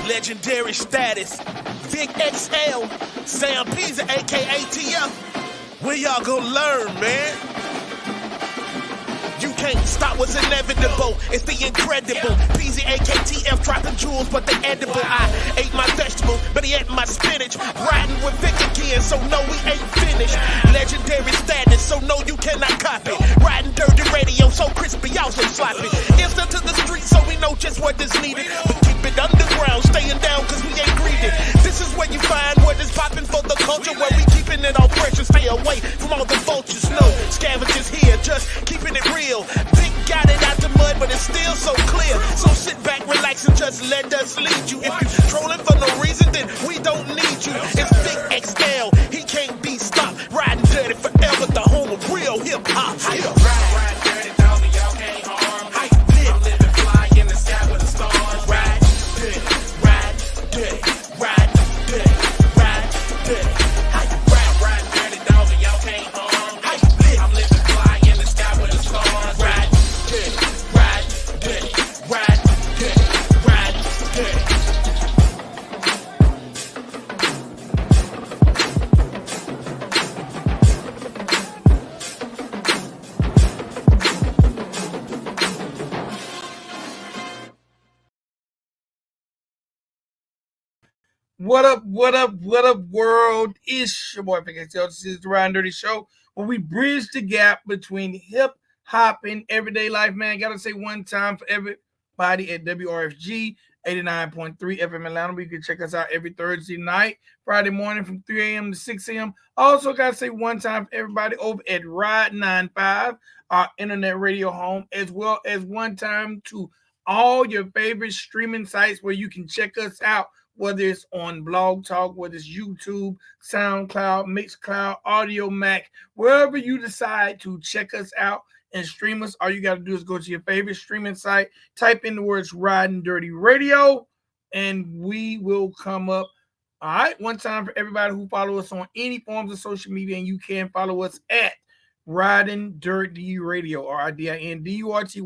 legendary status. Big XL, Sam Pisa, aka TF. Where y'all gonna learn, man? You can't stop what's inevitable. It's the incredible. PZAKTF dropping jewels, but they edible. I ate my vegetables, but he ate my spinach. Riding with Vic again, so no, we ain't finished. Legendary status, so no, you cannot copy. Riding dirty radio, so crispy, also sloppy. Instant to the street, so we know just what is needed. But keep it underground, staying down, cause we ain't greedy. This is where you find what is popping for the culture, where we keeping it all precious. Stay away from all the vultures. No scavengers here, just keeping it real. Big got it out the mud, but it's still so clear. So sit back, relax, and just let us lead you. If you trolling for no reason, then we don't need you. It's Big XL, he can't be stopped. Riding dirty forever, the home of real hip hop. Ride dirty, dog, and y'all can't harm. I'm living fly in the sky with the stars. Ride dirty, ride dirty, ride dirty, ride dirty. Ride dirty, dog, and y'all can't harm. I'm living fly in the sky with the stars. Ride dirty, ride dirty, ride dirty, ride dirty. What up, world? It's your boy, Big XL. This is the Ride Dirty Show, where we bridge the gap between hip hop and everyday life, man. Gotta say one time for everybody at WRFG 89.3 FM Atlanta. You can check us out every Thursday night, Friday morning from 3 a.m. to 6 a.m. Also, gotta say one time for everybody over at Ride 95, our internet radio home, as well as one time to all your favorite streaming sites where you can check us out, whether it's on Blog Talk, whether it's YouTube, SoundCloud, Mixcloud, Audio Mac, wherever you decide to check us out and stream us, all you got to do is go to your favorite streaming site, type in the words Riding Dirty Radio, and we will come up. All right, one time for everybody who follow us on any forms of social media, and you can follow us at Riding Dirty Radio, RIDINDURTY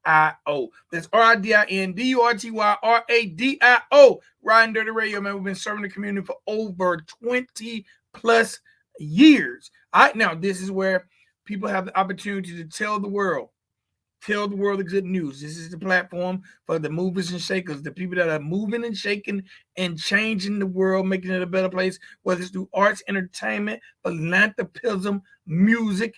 RADIO. That's RIDINDURTYRADIO. Riding Dirty Radio, man. We've been serving the community for over 20 plus years. All right, now this is where people have the opportunity to tell the world the good news. This is the platform for the movers and shakers, the people that are moving and shaking and changing the world, making it a better place, whether it's through arts, entertainment, philanthropism, music.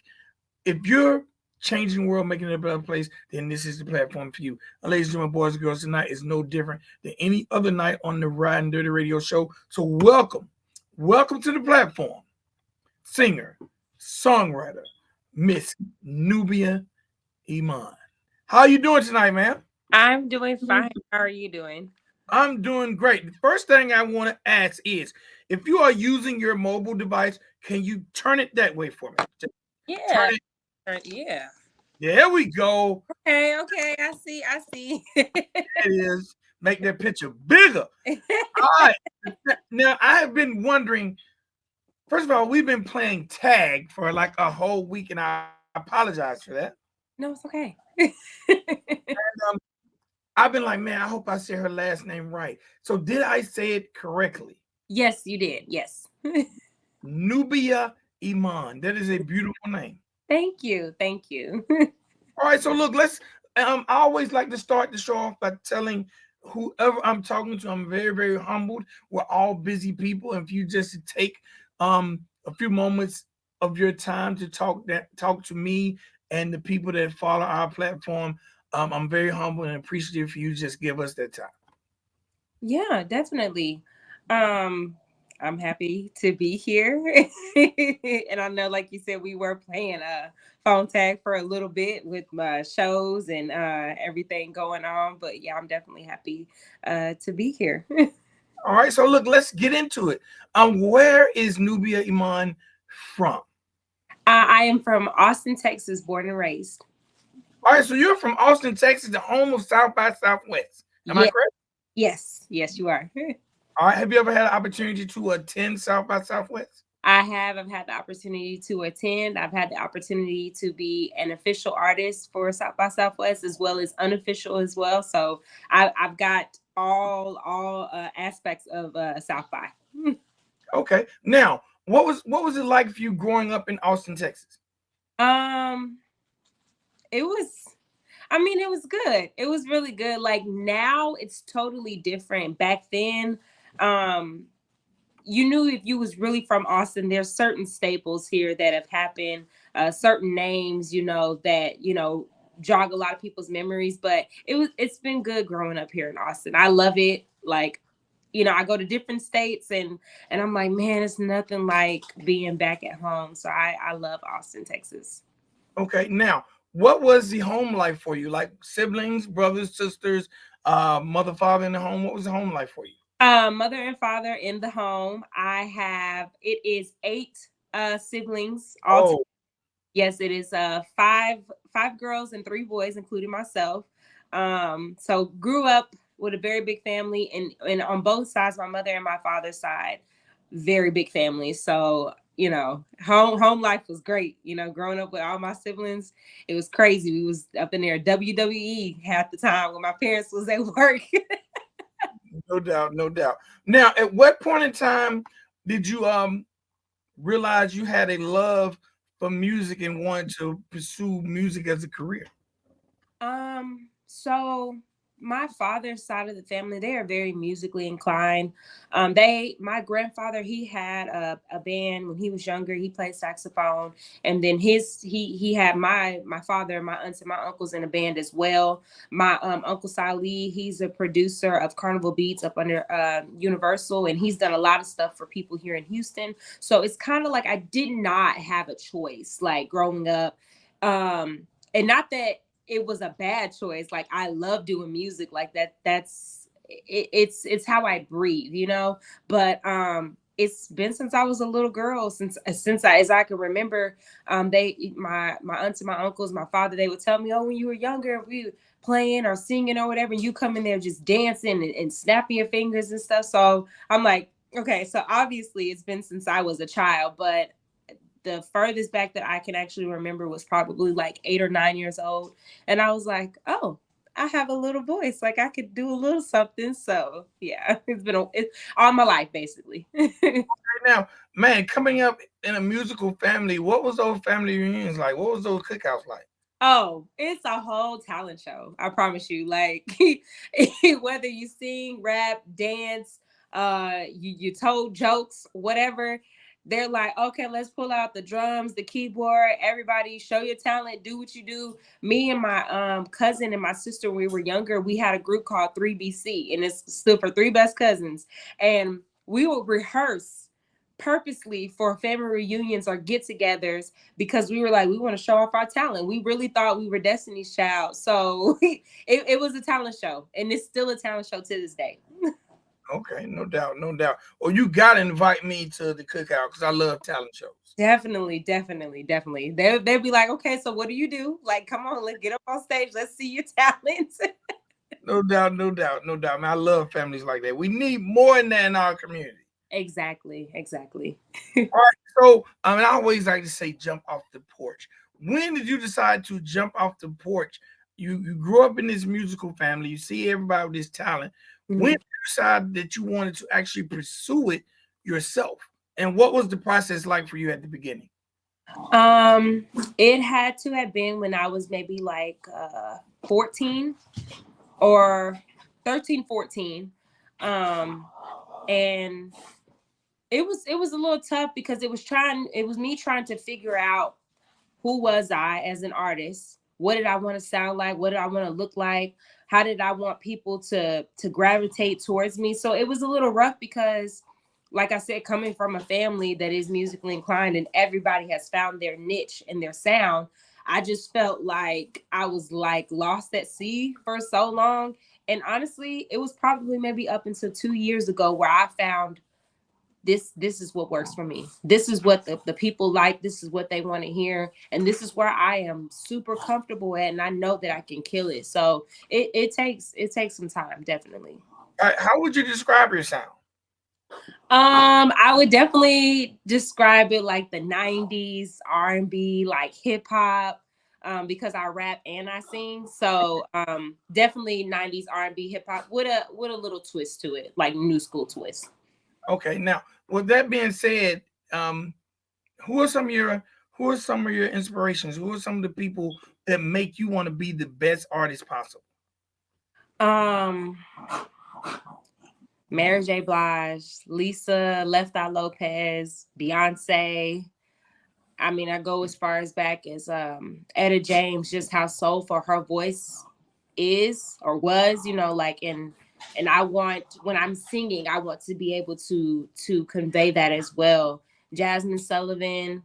If you're changing the world, making it a better place, then this is the platform for you. Ladies and gentlemen, boys and girls, tonight is no different than any other night on the Riding Dirty Radio Show. So welcome to the platform, singer, songwriter, Miss Nubia Emmon. How are you doing tonight, man? I'm doing fine. How are you doing? I'm doing great. The first thing I want to ask is, if you are using your mobile device, can you turn it that way for me? Yeah. Yeah. There we go. Okay. I see. It is. Make that picture bigger. All right. Now, I have been wondering, first of all, we've been playing tag for like a whole week, and I apologize for that. No, it's okay. And, I've been like, man, I hope I say her last name right. So did I say it correctly? Yes, you did. Yes. Nubia Emmon. That is a beautiful name. Thank you. All right, so look, let's. I always like to start the show off by telling whoever I'm talking to, I'm very, very humbled. We're all busy people, and if you just take a few moments of your time to talk to me and the people that follow our platform, I'm very humble and appreciative for you. Just give us that time. Yeah, definitely. I'm happy to be here. And I know, like you said, we were playing phone tag for a little bit with my shows and everything going on. But yeah, I'm definitely happy to be here. All right, so look, let's get into it. Where is Nubia Emmon from? I am from Austin, Texas, born and raised. All right, so you're from Austin, Texas, the home of South by Southwest. Am I correct? Yes, you are. All right, have you ever had an opportunity to attend South by Southwest? I've had the opportunity to attend. I've had the opportunity to be an official artist for South by Southwest as well as unofficial as well. So I've got all aspects of South by. Okay. Now, what was it like for you growing up in Austin, Texas? Um, it was. I mean, it was good. It was really good. Like now, it's totally different. Back then, um, you knew if you was really from Austin, there's certain staples here that have happened, certain names, that, jog a lot of people's memories. But it's been good growing up here in Austin. I love it. Like, I go to different states and I'm like, man, it's nothing like being back at home. So I love Austin, Texas. Okay. Now, what was the home life for you? Like siblings, brothers, sisters, mother, father in the home. What was the home life for you? Mother and father in the home. It is eight siblings all. Oh, Yes, it is five girls and three boys, including myself. So grew up with a very big family, and on both sides, my mother and my father's side, very big family. So home life was great. Growing up with all my siblings, it was crazy. We was up in there WWE half the time when my parents was at work. no doubt, no doubt. Now, at what point in time did you realize you had a love for music and wanted to pursue music as a career? So my father's side of the family, they are very musically inclined. My grandfather, he had a band when he was younger. He played saxophone, and then he had my father, my aunts, and my uncles in a band as well. My uncle Salih, he's a producer of Carnival Beats up under Universal, and he's done a lot of stuff for people here in Houston. So it's kind of like I did not have a choice, like growing up. And not that it was a bad choice. Like I love doing music like that. It's how I breathe. But it's been since I was a little girl, as I can remember. My aunts and my uncles, my father, they would tell me, oh, when you were younger, we were playing or singing or whatever, you come in there just dancing and snapping your fingers and stuff. So I'm like, okay, so obviously it's been since I was a child, but the furthest back that I can actually remember was probably like 8 or 9 years old. And I was like, oh, I have a little voice. Like I could do a little something. So yeah, it's all my life basically. Now, man, coming up in a musical family, what was those family reunions like? What was those cookouts like? Oh, it's a whole talent show. I promise you. Like whether you sing, rap, dance, you told jokes, whatever, they're like, okay, let's pull out the drums, the keyboard, everybody show your talent, do what you do. Me and my cousin and my sister, when we were younger, we had a group called 3BC, and it stood for Three Best Cousins. And we would rehearse purposely for family reunions or get-togethers because we were like, we want to show off our talent. We really thought we were Destiny's Child. So it was a talent show, and it's still a talent show to this day. Okay, no doubt, no doubt. Well, you gotta invite me to the cookout because I love talent shows. Definitely, definitely, definitely. They'd be like, okay, so what do you do? Like, come on, let's get up on stage. Let's see your talent. No doubt, no doubt, no doubt. Man, I love families like that. We need more in that in our community. Exactly, exactly. All right. So, I always like to say, jump off the porch. When did you decide to jump off the porch? You grew up in this musical family. You see everybody with this talent. When did you decide that you wanted to actually pursue it yourself? And what was the process like for you at the beginning? It had to have been when I was maybe like 14 or 13, 14. And it was a little tough because it was me trying to figure out who was I as an artist? What did I want to sound like? What did I want to look like? How did I want people to gravitate towards me? So it was a little rough because, like I said, coming from a family that is musically inclined and everybody has found their niche and their sound, I just felt like I was like lost at sea for so long. And honestly, it was probably maybe up until 2 years ago where I found this is what works for me. This is what the people like. This is what they want to hear. And this is where I am super comfortable at. And I know that I can kill it. So it takes some time, definitely. How would you describe your sound? I would definitely describe it like the 90s R&B, like hip hop, because I rap and I sing. So definitely 90s R&B hip hop with a little twist to it, like new school twist. Okay, now with that being said, um, who are some of your who are some of your inspirations? Who are some of the people that make you want to be the best artist possible? Um Mary J. Blige, Lisa, Left Eye Lopez, Beyonce. I mean, I go as far as back as Etta James, just how soulful her voice is or was, like and I want when I'm singing, I want to be able to convey that as well. Jasmine Sullivan,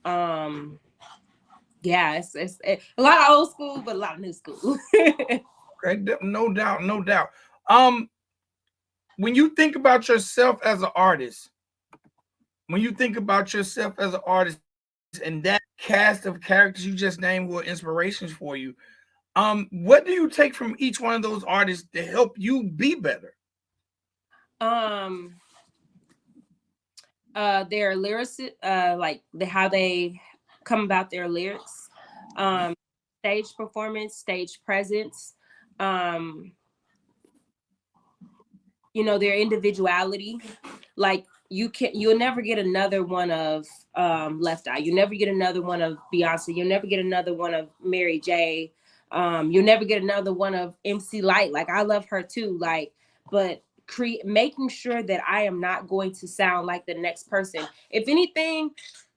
um, yeah, it's a lot of old school, but a lot of new school. Okay, no doubt, no doubt. Um, when you think about yourself as an artist, when you think about yourself as an artist and that cast of characters you just named who are inspirations for you, what do you take from each one of those artists to help you be better? um, their lyrics, like how they come about their lyrics, um, stage performance, stage presence, um, their individuality. Like you'll never get another one of Left Eye. You never get another one of Beyonce. You'll never get another one of Mary J. You'll never get another one of MC Light. Like I love her too. Like, but making sure that I am not going to sound like the next person. If anything,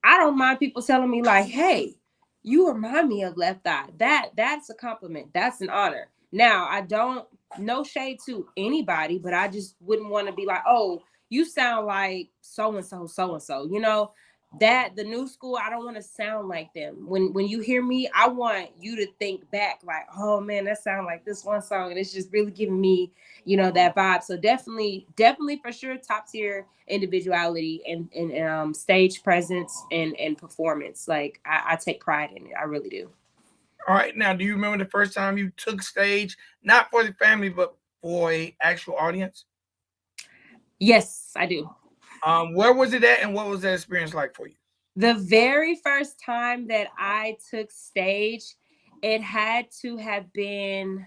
I don't mind people telling me like, "Hey, you remind me of Left Eye." That's a compliment. That's an honor. Now I don't, no shade to anybody, but I just wouldn't want to be like, "Oh, you sound like so and so, so and so." That the new school, I don't want to sound like them. When you hear me, I want you to think back like, "Oh man, that sounds like this one song," and it's just really giving me, that vibe. So definitely for sure, top tier individuality and stage presence and performance. Like I take pride in it. I really do. All right, now do you remember the first time you took stage, not for the family, but for a actual audience? Yes, I do. Where was it at, and what was that experience like for you? The very first time that I took stage, it had to have been,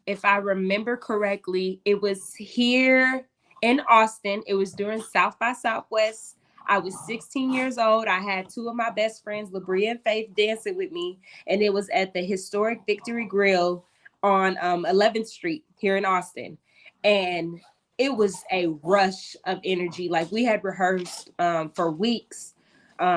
if I remember correctly, it was here in Austin. It was during South by Southwest. I was 16 years old. I had two of my best friends, Labria and Faith, dancing with me, and it was at the historic Victory Grill on 11th Street here in Austin. And it was a rush of energy. Like we had rehearsed for weeks,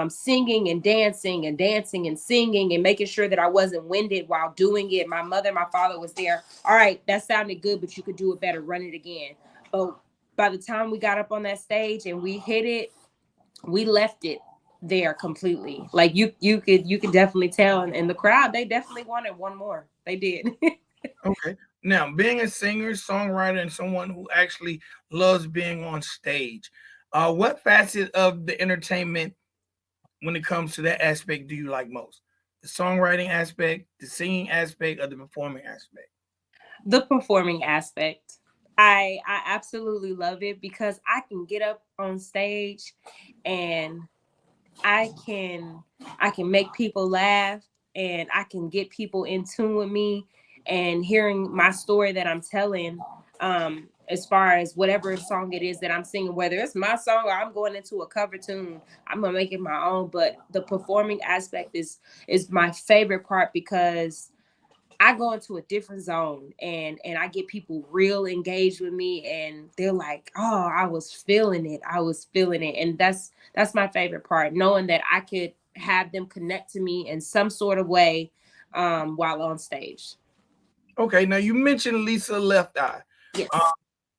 singing and dancing and singing and making sure that I wasn't winded while doing it. My mother and my father was there. All right, that sounded good, but you could do it better. Run it again. But by the time we got up on that stage and we hit it, we left it there completely. Like you could definitely tell, and the crowd, they definitely wanted one more. They did. Okay. Now, being a singer, songwriter, and someone who actually loves being on stage, what facet of the entertainment, when it comes to that aspect, do you like most? The songwriting aspect, the singing aspect, or the performing aspect? The performing aspect. I absolutely love it because I can get up on stage and I can I can make people laugh and I can get people in tune with me and hearing my story that I'm telling, as far as whatever song it is that I'm singing, whether it's my song or I'm going into a cover tune, I'm gonna make it my own. But the performing aspect is my favorite part because I go into a different zone and I get people real engaged with me and they're like, "Oh, I was feeling it. I was feeling it." And that's my favorite part, knowing that I could have them connect to me in some sort of way while on stage. Okay. Now, you mentioned Lisa Left Eye, uh, Yes.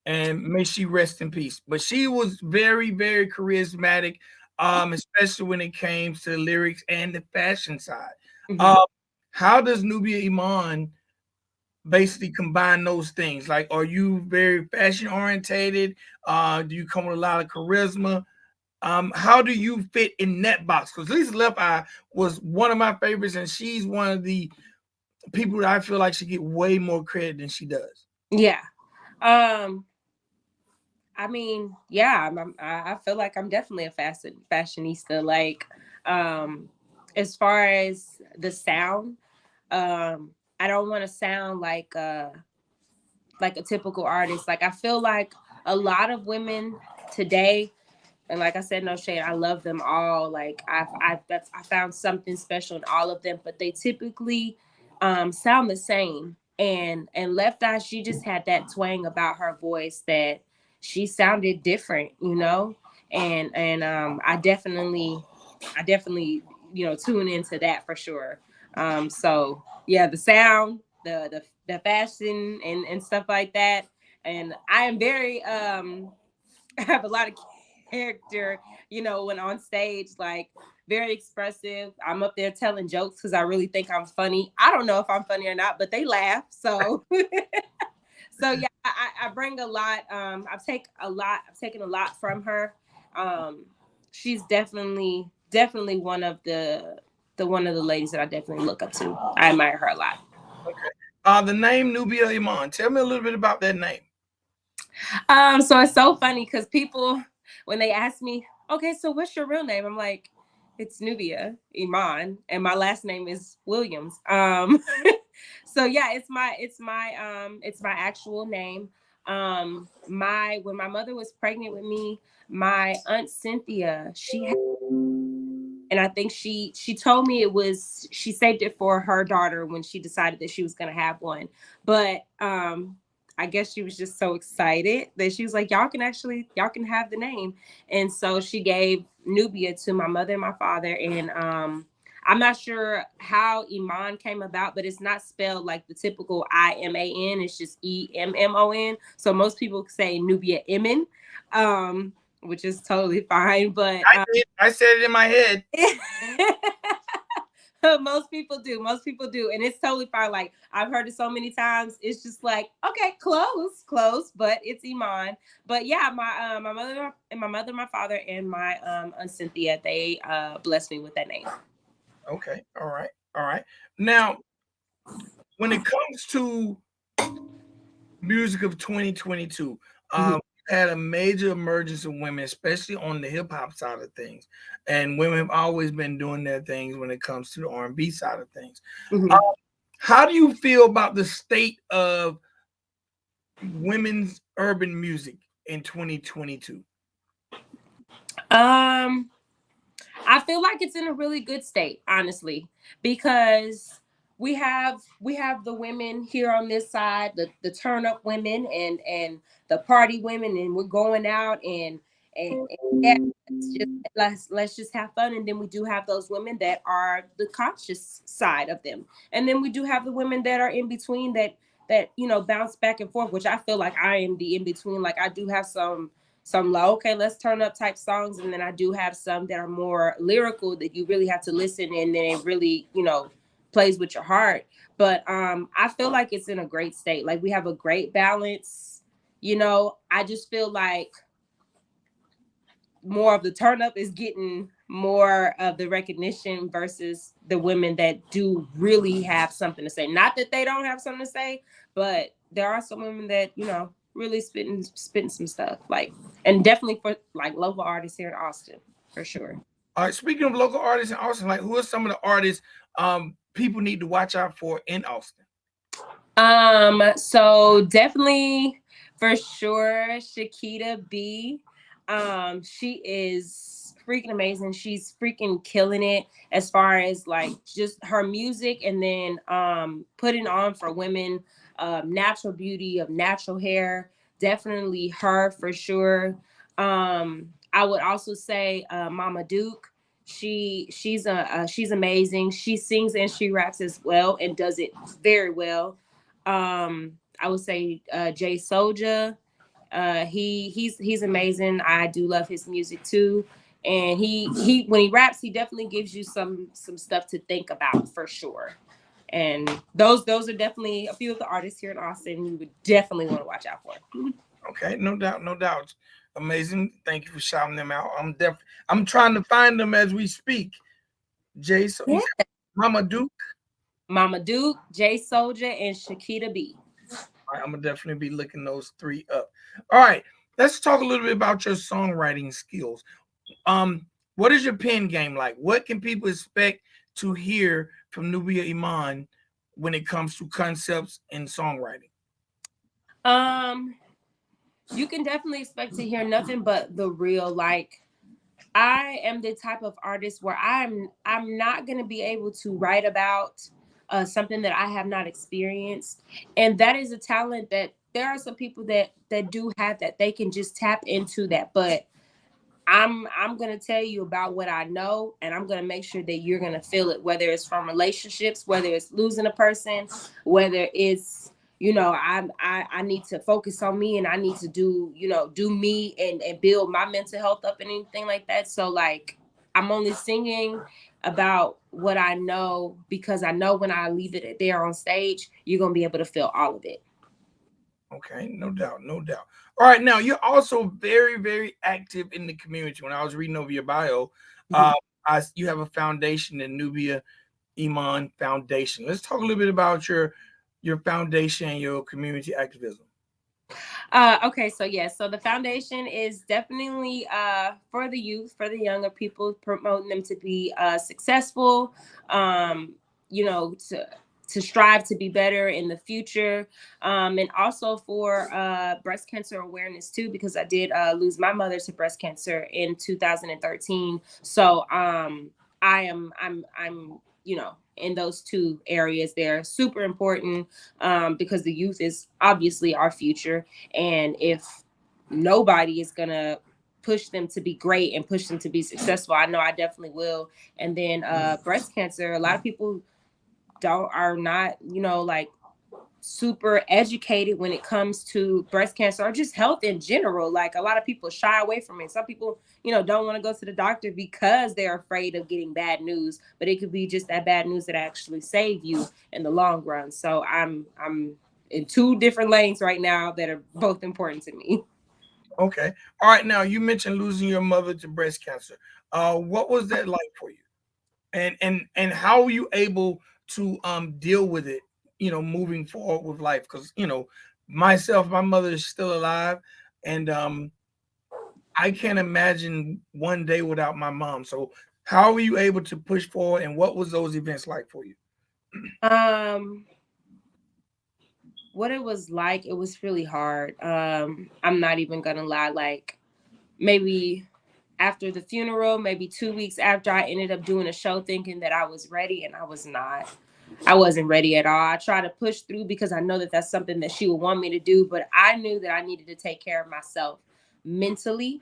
and may she rest in peace. But she was very, very charismatic, especially when it came to the lyrics and the fashion side. Mhm. Um, how does Nubia Iman basically combine those things? Like, are you very fashion orientated? Do you come with a lot of charisma? How do you fit in that box? Because Lisa Left Eye was one of my favorites, and she's one of the people that I feel like should get way more credit than she does. Yeah. Um I mean, yeah, I feel like I'm definitely a fashionista. Like, as far as the sound, I don't want to sound like a typical artist. Like, I feel like a lot of women today, and like I said, no shade, I love them all. Like, I found something special in all of them, but they typically sound the same. And Left Eye, she just had that twang about her voice that she sounded different, you know. And I definitely tune into that for sure. So yeah, the sound, the fashion and stuff like that. And I am very I have a lot of character, when on stage, like very expressive. I'm up there telling jokes because I really think I'm funny. I don't know if I'm funny or not, but they laugh. So so yeah, I bring a lot. I've taken a lot from her. Um, she's definitely one of the ladies that I definitely look up to. I admire her a lot. Okay. The name Nubia Emmon. Tell me a little bit about that name. So it's so funny because people, when they ask me, okay, so what's your real name? I'm like, it's Nubia Iman, and my last name is Williams. So yeah, it's my actual name. My When my mother was pregnant with me, my aunt Cynthia, she had, and I think she told me she saved it for her daughter when she decided that she was gonna have one. But I guess she was just so excited that she was like, y'all can have the name. And so she gave Nubia to my mother and my father. And I'm not sure how Iman came about, but it's not spelled like the typical Iman. It's just Emmon. So most people say Nubia Emmon, which is totally fine. But I said it in my head. most people do. Most people do. And it's totally fine. Like, I've heard it so many times. It's just like, okay, close, but it's Iman. But yeah, my mother, my father, and my aunt Cynthia, they blessed me with that name. Okay. All right. All right. Now, when it comes to music of 2022, had a major emergence of women, especially on the hip hop side of things, and women have always been doing their things when it comes to the R&B side of things. Mm-hmm. How do you feel about the state of women's urban music in 2022? I feel like it's in a really good state, honestly, because we have the women here on this side, the turn up women and the party women, and we're going out and yeah, let's just have fun. And then we do have those women that are the conscious side of them, and then we do have the women that are in between that bounce back and forth, which I feel like I am the in between. Like, I do have some low, okay, let's turn up type songs, and then I do have some that are more lyrical that you really have to listen, and then it really plays with your heart. But I feel like it's in a great state. Like, we have a great balance. I just feel like more of the turn up is getting more of the recognition versus the women that do really have something to say. Not that they don't have something to say, but there are some women that really spitting some stuff, like, and definitely for like local artists here in Austin, for sure. All right. Speaking of local artists in Austin, like, who are some of the artists people need to watch out for in Austin? So definitely for sure, Shakita B. She is freaking amazing. She's freaking killing it as far as like just her music, and then putting on for women, natural beauty of natural hair. Definitely her for sure. I would also say Mama Duke. She's amazing. She sings and she raps as well and does it very well. I would say Jay Soldier. He's amazing. I do love his music too. And he when he raps, he definitely gives you some stuff to think about for sure. And those are definitely a few of the artists here in Austin you would definitely want to watch out for. Okay, no doubt, no doubt. Amazing. Thank you for shouting them out. I'm trying to find them as we speak. Yeah. Mama Duke. Mama Duke, Jay Soldier, and Shakita B. All right, I'm gonna definitely be looking those three up. All right. let's talk a little bit about your songwriting skills. What is your pen game like? What can people expect to hear from Nubia Emmon when it comes to concepts and songwriting? Um, you can definitely expect to hear nothing but the real. Like, I am the type of artist where I'm not gonna be able to write about something that I have not experienced, and that is a talent that there are some people that do have, that they can just tap into that. But I'm gonna tell you about what I know, and I'm gonna make sure that you're gonna feel it, whether it's from relationships, whether it's losing a person, whether it's, I need to focus on me, and I need to do me, and build my mental health up and anything like that. So like, I'm only singing about what I know, because I know when I leave it there on stage, you're gonna be able to feel all of it. Okay, no doubt, no doubt. All right, now you're also very, very active in the community. When I was reading over your bio, Mhm. you have a foundation, the Nubia Emmon Foundation. Let's talk a little bit about your foundation and your community activism. Okay, so yes, so the foundation is definitely for the youth, for the younger people, promoting them to be successful, to strive to be better in the future, and also for breast cancer awareness too, because I did lose my mother to breast cancer in 2013. So I'm in those two areas. They're super important, because the youth is obviously our future, and if nobody is gonna push them to be great and push them to be successful, I know I definitely will. And then breast cancer, a lot of people don't are not, like, super educated when it comes to breast cancer, or just health in general. Like, a lot of people shy away from it. Some people, don't want to go to the doctor because they're afraid of getting bad news, but it could be just that bad news that actually save you in the long run. So I'm in two different lanes right now that are both important to me. Okay. All right. Now you mentioned losing your mother to breast cancer. What was that like for you? And how were you able to deal with it, moving forward with life? Because myself, my mother is still alive, and I can't imagine one day without my mom. So how were you able to push forward, and what was those events like for you? um what it was like, it was really hard. I'm not even gonna lie. Like, maybe after the funeral, maybe 2 weeks after, I ended up doing a show thinking that I was ready, and I was not. I wasn't ready at all. I tried to push through because I know that that's something that she would want me to do, but I knew that I needed to take care of myself mentally,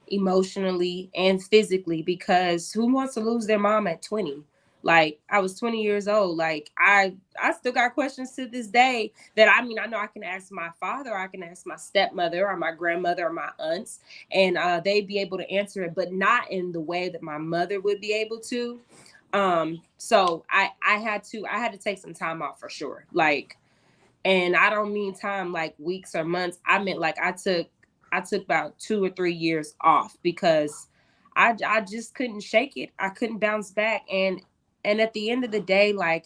emotionally, and physically, because who wants to lose their mom at 20? Like, I was 20 years old. Like, I still got questions to this day that, I mean, I know I can ask my father, or I can ask my stepmother, or my grandmother, or my aunts, and they'd be able to answer it, but not in the way that my mother would be able to. So I had to take some time off for sure. Like, and I don't mean time like weeks or months. I meant like I took about 2 or 3 years off, because I just couldn't shake it. I couldn't bounce back. And at the end of the day, like,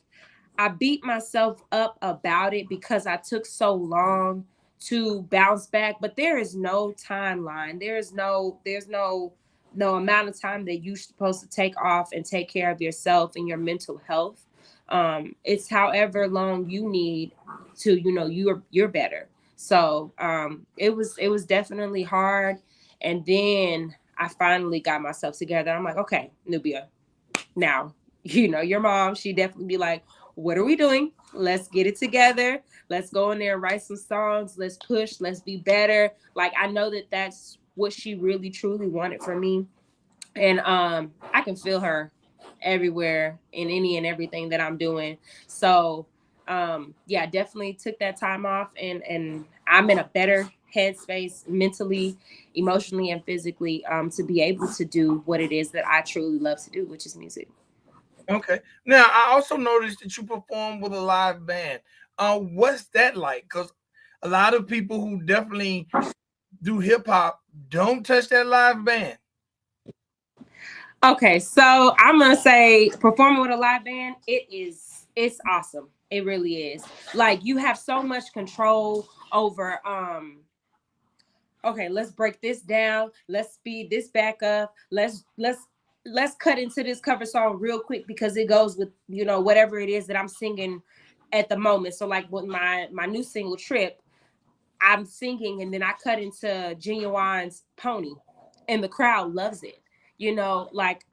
I beat myself up about it because I took so long to bounce back. But there is no timeline. There's no amount of time that you're supposed to take off and take care of yourself and your mental health. It's however long you need to, you're better. So it was definitely hard. And then I finally got myself together. I'm like, okay, Nubia, now, your mom, she definitely be like, what are we doing? Let's get it together. Let's go in there and write some songs. Let's push. Let's be better. Like, I know that that's what she really truly wanted for me. And I can feel her everywhere in any and everything that I'm doing. So yeah, definitely took that time off, and I'm in a better headspace mentally, emotionally, and physically, to be able to do what it is that I truly love to do, which is music. Okay. Now I also noticed that you perform with a live band. What's that like? Because a lot of people who definitely do hip hop don't touch that live band. Okay, so I'm gonna say performing with a live band, it's awesome. It really is. Like, you have so much control over okay, let's break this down. Let's speed this back up. Let's cut into this cover song real quick because it goes with, you know, whatever it is that I'm singing at the moment. So like with my new single Trip, I'm singing and then I cut into Genuine's Pony and the crowd loves it. You know, like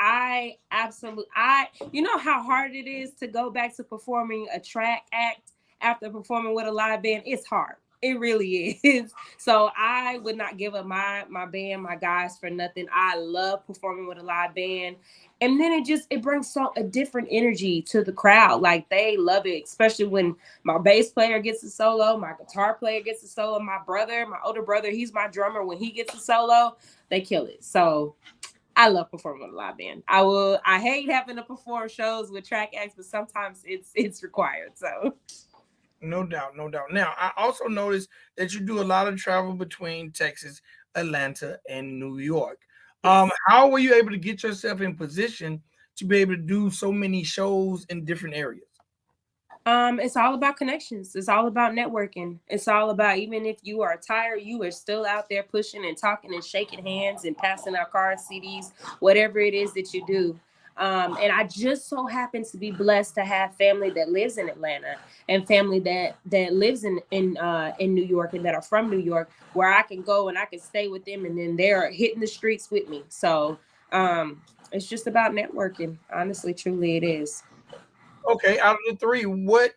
you know how hard it is to go back to performing a track act after performing with a live band? It's hard. It really is. So I would not give up my band, my guys for nothing. I love performing with a live band. And then it brings a different energy to the crowd. Like they love it, especially when my bass player gets a solo, my guitar player gets a solo, my older brother, he's my drummer. When he gets a solo, they kill it. So I love performing with a live band. I hate having to perform shows with track acts, but sometimes it's required. So No doubt, no doubt. Now, I also noticed that you do a lot of travel between Texas, Atlanta, and New York. How were you able to get yourself in position to be able to do so many shows in different areas? it's all about connections. It's all about networking. It's all about, even if you are tired, you are still out there pushing and talking and shaking hands and passing out cards, CDs, whatever it is that you do. And I just so happen to be blessed to have family that lives in Atlanta and family that lives in New York and that are from New York, where I can go and I can stay with them, and then they're hitting the streets with me. So it's just about networking. Honestly, truly, it is. Okay, out of the three, what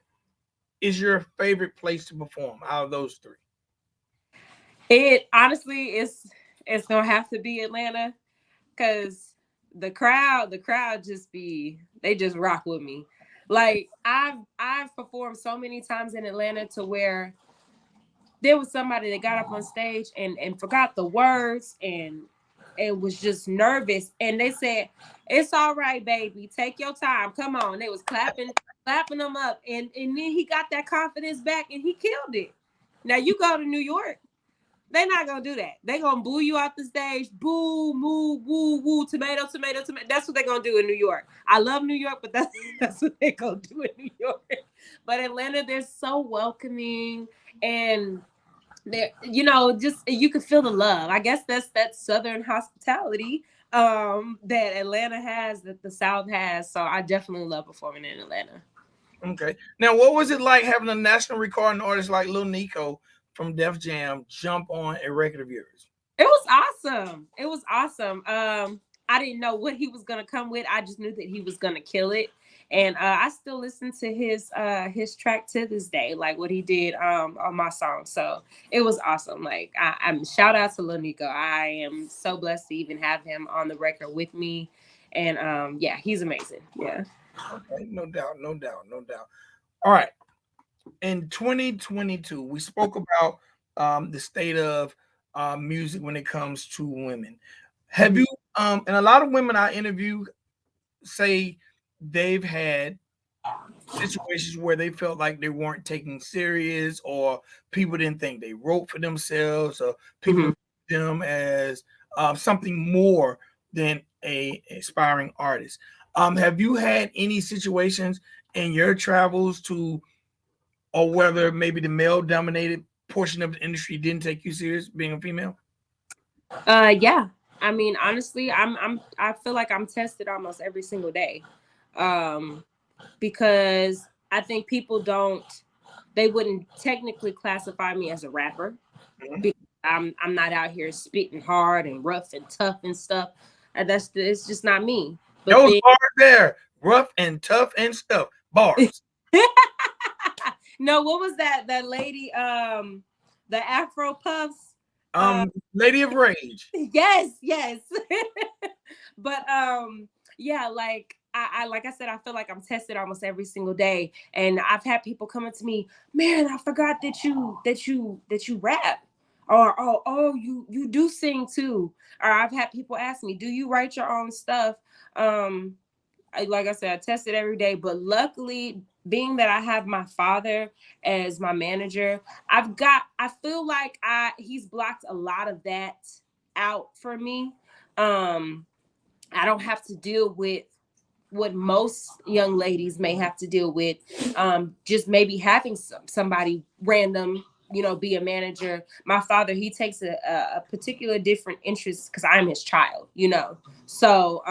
is your favorite place to perform out of those three? It honestly is it's gonna have to be Atlanta because the crowd they just rock with me. Like I've performed so many times in Atlanta to where there was somebody that got up on stage and forgot the words and was just nervous, and they said, "It's all right, baby, take your time, come on." They was clapping them up, and then he got that confidence back and he killed it. Now you go to New York, they're not gonna do that. They're gonna boo you off the stage. Boo, moo, woo, woo, tomato, tomato, tomato. That's what they're gonna do in New York. I love New York, but that's what they're gonna do in New York. But Atlanta, they're so welcoming, and they're, you know, just you can feel the love. I guess that's that Southern hospitality that Atlanta has, that the South has. So I definitely love performing in Atlanta. Okay. Now, what was it like having a national recording artist like Lil Nico from Def Jam jump on a record of yours? It was awesome. It was awesome. I didn't know what he was gonna come with. I just knew that he was gonna kill it. And I still listen to his track to this day, like what he did on my song. So it was awesome. Like I'm shout out to Lil Nico. I am so blessed to even have him on the record with me. And yeah, he's amazing. Yeah. Okay, no doubt, no doubt, no doubt. All right. In 2022, we spoke about the state of music when it comes to women. Have you, and a lot of women I interview say they've had situations where they felt like they weren't taken serious, or people didn't think they wrote for themselves, or people them as something more than a aspiring artist. Have you had any situations in your travels to, or whether maybe the male dominated portion of the industry didn't take you serious being a female? Yeah. I mean, honestly, I feel like I'm tested almost every single day. Um, because I think they wouldn't technically classify me as a rapper because I'm not out here spitting hard and rough and tough and stuff. And it's just not me. But Those bars there, rough and tough and stuff. Bars. No, what was that lady? The Afro Puffs. Lady of Rage. Yes. But yeah, like like I said, I feel like I'm tested almost every single day, and I've had people coming to me, man, I forgot that you rap, or oh you do sing too, or I've had people ask me, do you write your own stuff? Like I said, I test it every day, but luckily, being that I have my father as my manager, I feel like he's blocked a lot of that out for me. I don't have to deal with what most young ladies may have to deal with, just maybe having somebody random be a manager. My father, he takes a particular different interest because I'm his child. So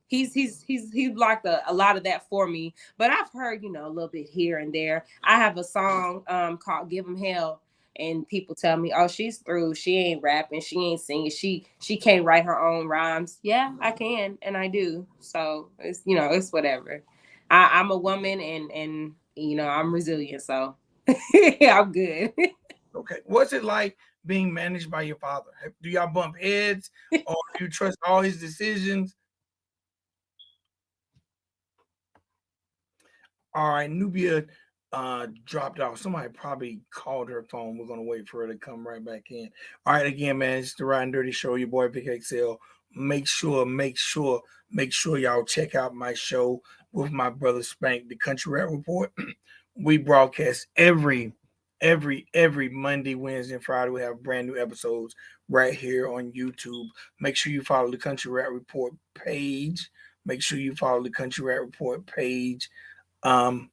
he's blocked a lot of that for me. But I've heard, a little bit here and there. I have a song called Give 'Em Hell. And people tell me, "Oh, she's through. She ain't rapping. She ain't singing. She can't write her own rhymes." Yeah, I can, and I do. So it's whatever. I'm a woman, and I'm resilient, so I'm good. Okay. What's it like being managed by your father? Do y'all bump heads, or do you trust all his decisions? All right, Nubia dropped off. Somebody probably called her phone. We're gonna wait for her to come right back in. All right, again, man, it's the Ride and Dirty Show. Your boy Vic XL. Make sure y'all check out my show with my brother Spank, the Country Rap Report. We broadcast every Monday, Wednesday, and Friday. We have brand new episodes right here on YouTube. Make sure you follow the Country Rap Report page. Make sure you follow the Country Rap Report page. Um,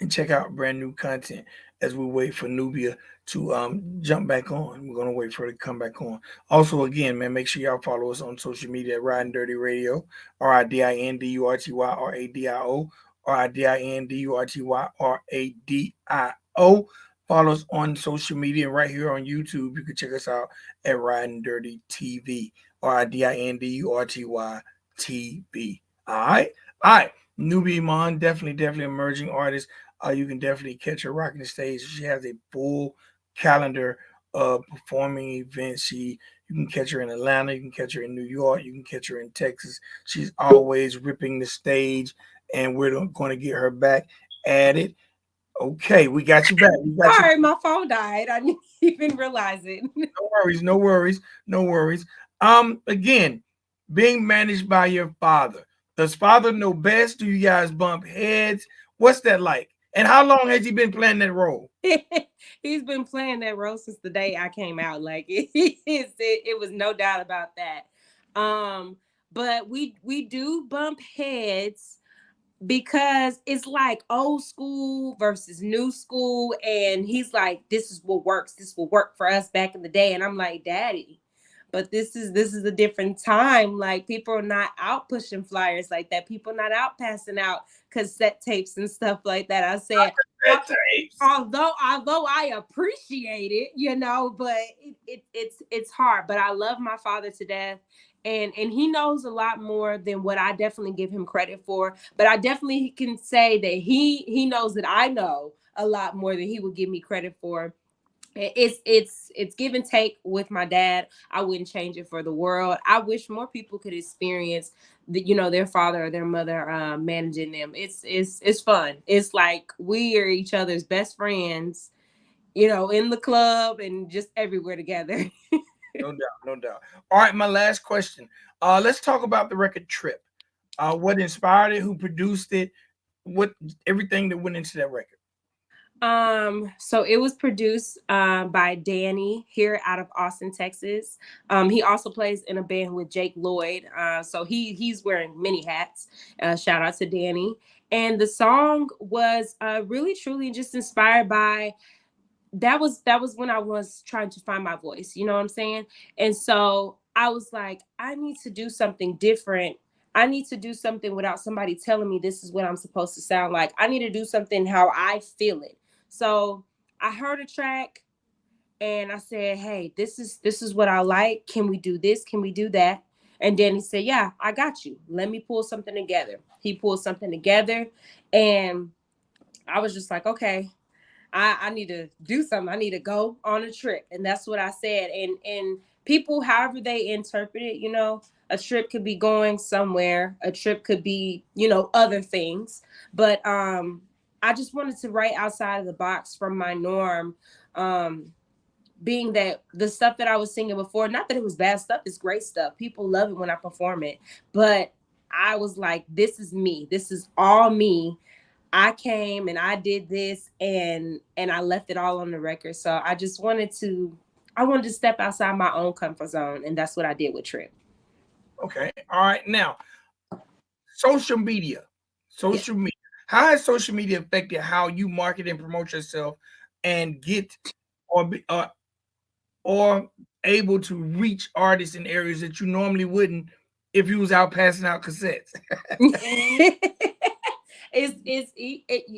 and check out brand new content as we wait for Nubia to jump back on. We're gonna wait for her to come back on. Also, again, man, make sure y'all follow us on social media at Riding Dirty Radio, RIDINDURTYRADIO, RIDINDURTYRADIO. Follow us on social media and right here on YouTube. You can check us out at Riding Dirty TV, RIDINDURTY TV. All right. Nubia Emmon, definitely emerging artist. You can definitely catch her rocking the stage. She has a full calendar of performing events. You can catch her in Atlanta, you can catch her in New York, you can catch her in Texas. She's always ripping the stage, and we're going to get her back at it. Okay, we got you back. Sorry, my phone died. I didn't even realize it. No worries. Again, being managed by your father. Does father know best? Do you guys bump heads? What's that like? And how long has he been playing that role? He's been playing that role since the day I came out. Like it was no doubt about that. But we do bump heads because it's like old school versus new school, and he's like, this is what works, this will work for us back in the day, and I'm like, Daddy, but this is a different time. Like, people are not out pushing flyers like that, people not out passing out cassette tapes and stuff like that. I said, although I appreciate it, but it's hard. But I love my father to death, and he knows a lot more than what I definitely give him credit for. But I definitely can say that he knows that I know a lot more than he would give me credit for. It's give and take with my dad. I wouldn't change it for the world. I wish more people could experience their father or their mother managing them. It's fun. It's like we are each other's best friends, in the club and just everywhere together. No doubt. All right, my last question. Let's talk about the record Trip. What inspired it? Who produced it? What everything that went into that record? So it was produced by Danny here out of Austin, Texas. He also plays in a band with Jake Lloyd. So he's wearing many hats. Shout out to Danny. And the song was really truly just inspired by that was when I was trying to find my voice, you know what I'm saying? And so I was like, I need to do something different. I need to do something without somebody telling me this is what I'm supposed to sound like. I need to do something how I feel it. So I heard a track and I said, hey, this is what I like. Can we do this? Can we do that? And then he said, yeah, I got you. Let me pull something together. He pulled something together, and I was just like, okay, I need to do something. I need to go on a trip. And that's what I said. And people, however they interpret it, a trip could be going somewhere. A trip could be, other things. But I just wanted to write outside of the box from my norm. Being that the stuff that I was singing before, not that it was bad stuff, it's great stuff. People love it when I perform it. But I was like, this is me. This is all me. I came and I did this, and I left it all on the record. So I just wanted to step outside my own comfort zone, and that's what I did with Trip. Okay. All right. Now, social media. How has social media affected how you market and promote yourself and get or be or able to reach artists in areas that you normally wouldn't if you was out passing out cassettes.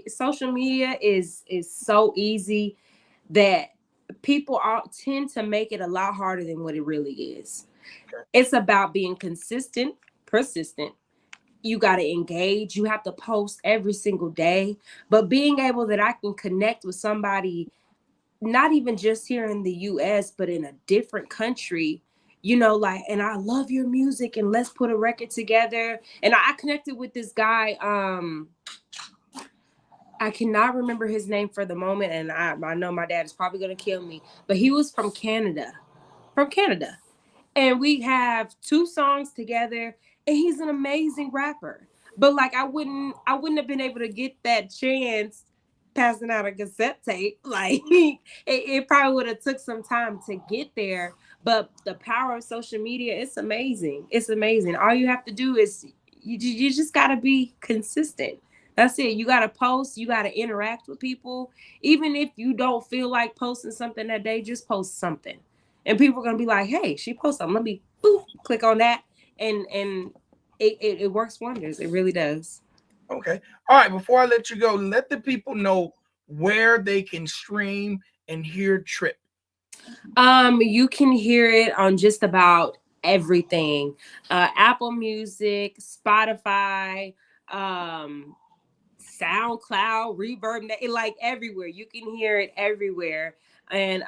Social media is so easy that people tend to make it a lot harder than what it really is. It's about being consistent, persistent. You got to engage. You have to post every single day. But being able that I can connect with somebody, not even just here in the US, but in a different country, like, and I love your music and let's put a record together. And I connected with this guy. I cannot remember his name for the moment. And I know my dad is probably going to kill me, but he was from Canada. From Canada. And we have 2 songs together, and he's an amazing rapper. But like I wouldn't have been able to get that chance passing out a cassette tape. Like it probably would have took some time to get there. But the power of social media, it's amazing. It's amazing. All you have to do is you just gotta be consistent. That's it. You gotta post, you gotta interact with people. Even if you don't feel like posting something that day, just post something, and people are gonna be like, "Hey, she posted something. Let me boop, click on that," and it works wonders. It really does. Okay. All right. Before I let you go, let the people know where they can stream and hear Trip. You can hear it on just about everything. Apple Music, Spotify, um, SoundCloud, Reverb, like everywhere. You can hear it everywhere. And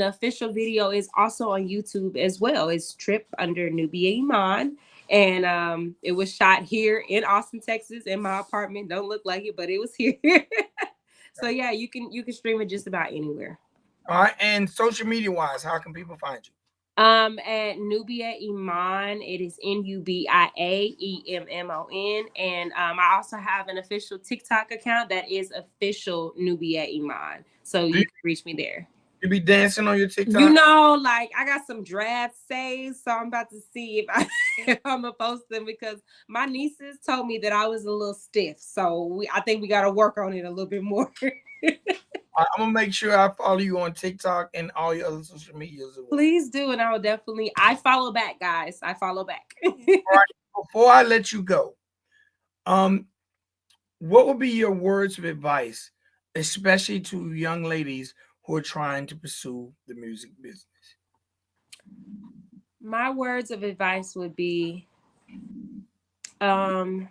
the official video is also on YouTube as well. It's Trip under Nubia Iman. And it was shot here in Austin, Texas, in my apartment. Don't look like it, but it was here. So yeah, you can stream it just about anywhere. All right. And social media wise, how can people find you? At Nubia Iman, it is NubiaEmmon, and I also have an official TikTok account that is official Nubia Iman, so Do you, you can reach me there. you be dancing on your TikTok? Like I got some drafts saved, so I'm about to see if if I'm gonna post them because my nieces told me that I was a little stiff, so I think we got to work on it a little bit more. I'm gonna make sure I follow you on TikTok and all your other social medias as well. Please do, and I will definitely. I follow back, guys. I follow back. All right. Before I let you go, um, what would be your words of advice, especially to young ladies who are trying to pursue the music business? My words of advice would be um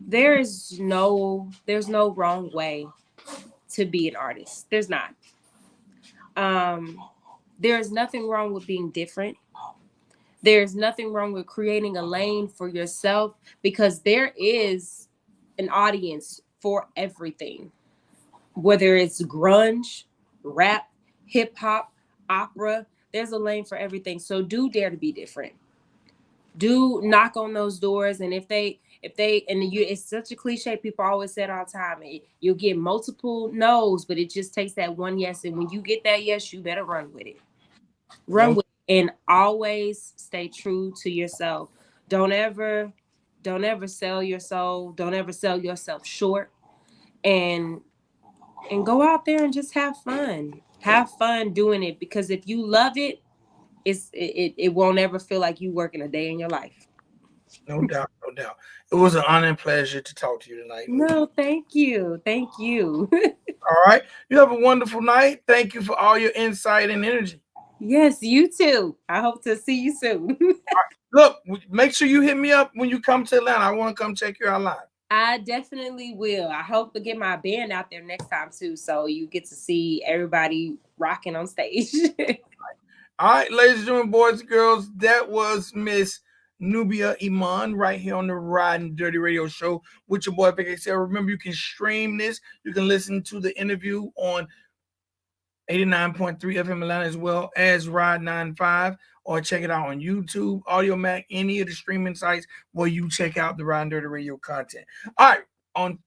there's no wrong way to be an artist. There's not. Um there's nothing wrong with being different. There's nothing wrong with creating a lane for yourself because there is an audience for everything. Whether it's grunge, rap, hip hop, opera, there's a lane for everything. So do dare to be different. Do knock on those doors, and if they and you it's such a cliche, people always say it all the time, you'll get multiple no's, but it just takes that one yes, and when you get that yes, you better run with it. Run No, with it, and always stay true to yourself. Don't ever don't ever sell your soul, don't ever sell yourself short, and go out there and just have fun doing it, because if you love it, it won't ever feel like you working a day in your life. no doubt, no doubt. It was an honor and pleasure to talk to you tonight, Nubia. No, thank you. All right. You have a wonderful night. Thank you for all your insight and energy. Yes, you too. I hope to see you soon. Look, make sure you hit me up when you come to Atlanta. I want to come check you out live. I definitely will. I hope to get my band out there next time too, so you get to see everybody rocking on stage. All right, ladies and gentlemen, boys and girls, that was Miss Nubia Iman right here on the Riding Dirty Radio Show with your boy Big XL. Remember, you can stream this. You can listen to the interview on 89.3 FM Atlanta as well as Ride 95, or check it out on YouTube, Audio Mac, any of the streaming sites where you check out the Ride Dirty Radio content. All right, on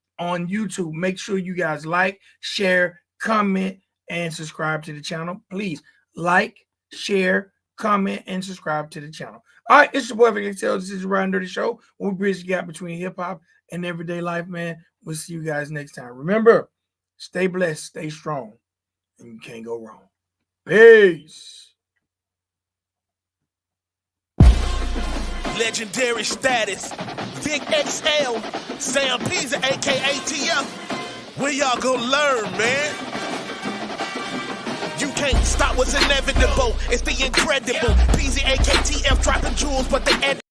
YouTube, make sure you guys like, share, comment, and subscribe to the channel. Please like, share, comment, and subscribe to the channel. All right, it's your boy Vic XL. This is the Ride Dirty Show. We bridge the gap between hip hop and everyday life, man. We'll see you guys next time. Remember, stay blessed, stay strong, and you can't go wrong. Peace. Legendary status. Vic XL. Sam Pisa, aka TF. Where y'all gonna learn, man? You can't stop what's inevitable. It's the incredible. PZAKTF dropping jewels, but they end.